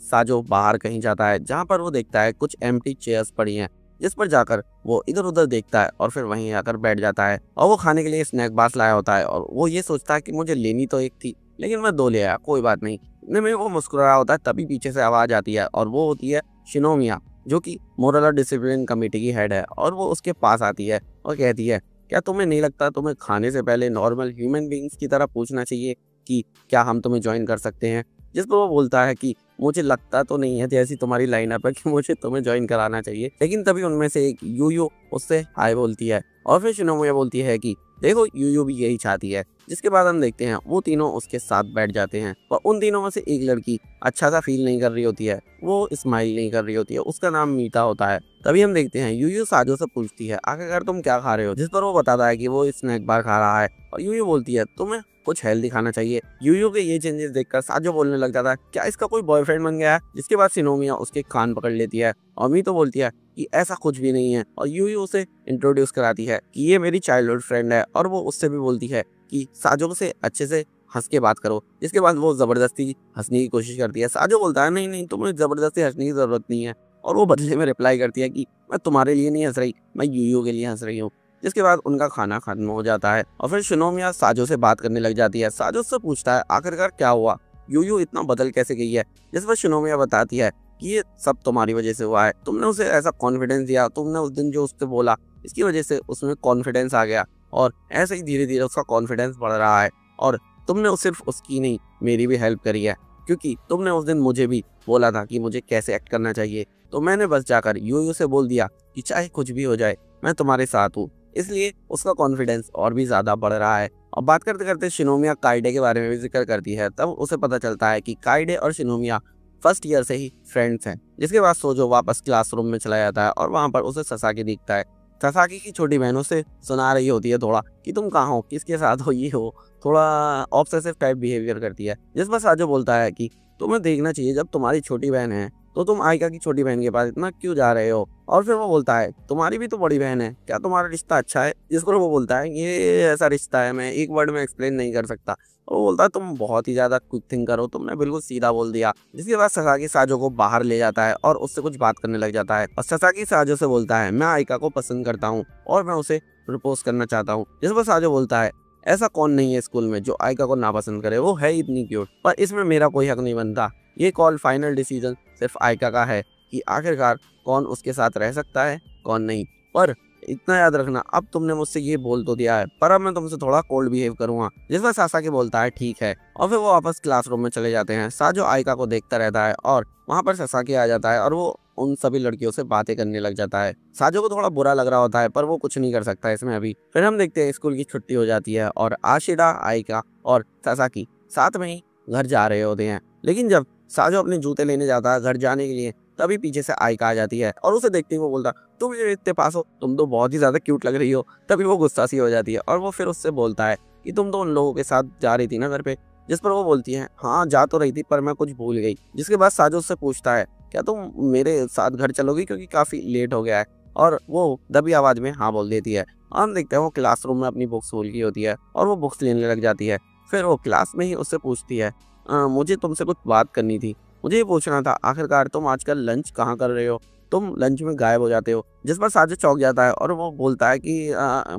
साजो बाहर कहीं जाता है जहाँ पर वो देखता है कुछ एम्प्टी चेयर्स पड़ी हैं, जिस पर जाकर वो इधर उधर देखता है और फिर वहीं आकर बैठ जाता है। और वो खाने के लिए स्नैक बार लाया होता है और वो ये सोचता है कि मुझे लेनी तो एक थी लेकिन मैं 2 ले आया, कोई बात नहीं। इतने में वो मुस्कुरा रहा होता है तभी पीछे से आवाज आती है और वो होती है शिनोमिया जो कि मोरल और डिसिप्लिन कमेटी की हेड है। और वो उसके पास आती है और कहती है क्या तुम्हें नहीं लगता तुम्हें खाने से पहले नॉर्मल ह्यूमन बींग्स की तरह पूछना चाहिए कि क्या हम तुम्हें ज्वाइन कर सकते हैं। जिस पर वो बोलता है कि मुझे लगता तो नहीं है जैसी तुम्हारी लाइनअप है कि मुझे तुम्हें ज्वाइन कराना चाहिए। लेकिन तभी उनमें से एक यूयू उससे हाय बोलती है और फिर शिनोमिया बोलती है कि देखो यूयू भी यही चाहती है। जिसके बाद हम देखते हैं वो तीनों उसके साथ बैठ जाते हैं और उन तीनों में से एक लड़की अच्छा सा फील नहीं कर रही होती है, वो स्माइल नहीं कर रही होती है, उसका नाम मीता होता है। तभी हम देखते हैं यूयू साजो से पूछती है आखिरकार तुम क्या खा रहे हो। जिस पर वो बताता है कि वो स्नैक बार खा रहा है और यूयू बोलती है तुम्हें कुछ हेल्दी खाना चाहिए। यूयू के ये चेंजेस देखकर साजो बोलने लग जाता है क्या इसका कोई बॉयफ्रेंड बन गया है। जिसके बाद शिनोमिया उसके कान पकड़ लेती है और मीतो बोलती है कि ऐसा कुछ भी नहीं है और यूयू उसे इंट्रोड्यूस कराती है कि ये मेरी चाइल्डहुड फ्रेंड है और वो उससे भी बोलती है कि साजो से अच्छे से हंस के बात करो। जिसके बाद वो जबरदस्ती हंसने की कोशिश करती है। साजो बोलता है नहीं नहीं तुम्हें जबरदस्ती हंसने की जरूरत नहीं है और वो बदले में रिप्लाई करती है कि मैं तुम्हारे लिए नहीं हंस रही, मैं यूयू के लिए हंस रही हूँ। जिसके बाद उनका खाना खत्म हो जाता है और फिर शिनोमिया साजो से बात करने लग जाती है। साजो से पूछता है आखिरकार क्या हुआ, यूयू इतना बदल कैसे गई है। जिस पर शिनोमिया बताती है कि ये सब तुम्हारी वजह से हुआ है, तुमने उसे ऐसा कॉन्फिडेंस दिया, तुमने उस दिन जो उससे बोला इसकी वजह से उसमें कॉन्फिडेंस आ गया और ऐसे ही धीरे धीरे उसका कॉन्फिडेंस बढ़ रहा है। और तुमने सिर्फ उसकी नहीं मेरी भी हेल्प करी है क्योंकि तुमने उस दिन मुझे भी बोला था कि मुझे कैसे एक्ट करना चाहिए, तो मैंने बस जाकर यूयू से बोल दिया कि चाहे कुछ भी हो जाए मैं तुम्हारे साथ हूँ। इसलिए उसका कॉन्फिडेंस और भी ज़्यादा बढ़ रहा है। और बात करते करते शिनोमिया काइडे के बारे में भी जिक्र करती है। तब उसे पता चलता है कि काइडे और शिनोमिया फर्स्ट ईयर से ही फ्रेंड्स हैं। जिसके बाद सोजो वापस क्लासरूम में चला जाता है और वहाँ पर उसे ससाकी दिखता है ससाकी की छोटी बहन उसे सुना रही होती है थोड़ा कि तुम कहाँ हो, किसके साथ हो, ये हो, थोड़ा ऑब्सेसिव टाइप बिहेवियर करती है। जिस पर साजो बोलता है कि तुम्हें देखना चाहिए, जब तुम्हारी छोटी बहन है तो तुम आयका की छोटी बहन के पास इतना क्यों जा रहे हो। और फिर वो बोलता है तुम्हारी भी तो बड़ी बहन है, क्या तुम्हारा रिश्ता अच्छा है। जिस पर वो बोलता है ये ऐसा रिश्ता है, मैं एक वर्ड में एक्सप्लेन नहीं कर सकता। और वो बोलता है तुम बहुत ही ज्यादा क्विक थिंकर हो, तुमने बिल्कुल सीधा बोल दिया। जिसके बाद ससाकी साजो को बाहर ले जाता है और उससे कुछ बात करने लग जाता है। और ससाकी साजो से बोलता है मैं आयका को पसंद करता हूँ और मैं उसे प्रपोज करना चाहता हूँ। जिस पर साजो बोलता है ऐसा कौन नहीं है स्कूल में जो आयका को नापसंद करे, वो है इतनी क्यूट, पर इसमें मेरा कोई हक नहीं बनता। ये कॉल फाइनल डिसीजन सिर्फ आयका का है कि आखिरकार कौन उसके साथ रह सकता है कौन नहीं। पर इतना याद रखना, अब तुमने मुझसे ये बोल तो दिया है, पर अब मैं तुमसे थोड़ा कोल्ड बिहेव करूंगा। जिस पर सासाकी बोलता है ठीक है, और फिर वो वापस क्लासरूम में चले जाते हैं। साजो आयका को देखता रहता है और वहाँ पर सासाकी आ जाता है और वो उन सभी लड़कियों से बातें करने लग जाता है। साजो को थोड़ा बुरा लग रहा होता है पर वो कुछ नहीं कर सकता इसमें अभी। फिर हम देखते हैं स्कूल की छुट्टी हो जाती है और आशिरा, आयका और सासाकी साथ में ही घर जा रहे होते हैं। लेकिन जब साजो अपने जूते लेने जाता है घर जाने के लिए, तभी पीछे से आयका आ जाती है और उसे देखते ही वो बोलता तुम मेरे इतने पास हो, तुम तो बहुत ही ज्यादा क्यूट लग रही हो। तभी वो गुस्सा सी हो जाती है और वो फिर उससे बोलता है कि तुम तो उन लोगों के साथ जा रही थी ना घर पे। जिस पर वो बोलती है हाँ जा तो रही थी पर मैं कुछ भूल गई। जिसके बाद साजो उससे पूछता है क्या तुम मेरे साथ घर चलोगी क्योंकि काफी लेट हो गया है, और वो दबी आवाज में हाँ बोल देती है। हम देखते हैं वो क्लासरूम में अपनी बुक्स भूल गई होती है और वो बुक्स लेने लग जाती है। फिर वो क्लास में ही उससे पूछती है मुझे तुमसे कुछ बात करनी थी, मुझे ये पूछना था आखिरकार तुम आजकल लंच कहाँ कर रहे हो, तुम लंच में गायब हो जाते हो। जिस पर साजिद चौंक जाता है और वो बोलता है कि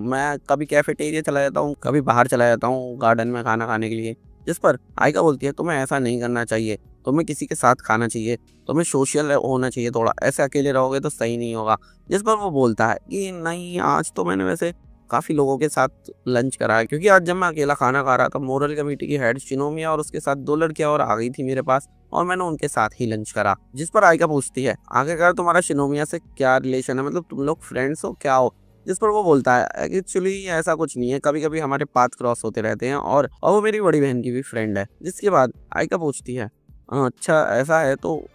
मैं कभी कैफेटेरिया चला जाता हूँ, कभी बाहर चला जाता हूँ गार्डन में खाना खाने के लिए। जिस पर आयका बोलती है तुम्हें ऐसा नहीं करना चाहिए, तुम्हें किसी के साथ खाना चाहिए, तुम्हें सोशल होना चाहिए थोड़ा, ऐसे अकेले रहोगे तो सही नहीं होगा। जिस पर वो बोलता है कि नहीं आज तो मैंने वैसे काफ़ी लोगों के साथ लंच करा है, क्योंकि आज जब मैं अकेला खाना खा रहा था मोरल कमेटी की हेड शिनोमिया और उसके साथ 2 लड़कियां और आ गई थी मेरे पास और मैंने उनके साथ ही लंच करा। जिस पर आयका पूछती है आखिरकार तुम्हारा शिनोमिया से क्या रिलेशन है, मतलब तुम लोग फ्रेंड्स हो क्या हो। जिस पर वो बोलता है एक्चुअली ऐसा कुछ नहीं है, कभी कभी हमारे पाथ क्रॉस होते रहते हैं और वो मेरी बड़ी बहन की भी फ्रेंड है। जिसके बाद आयका पूछती है अच्छा ऐसा है तो तुम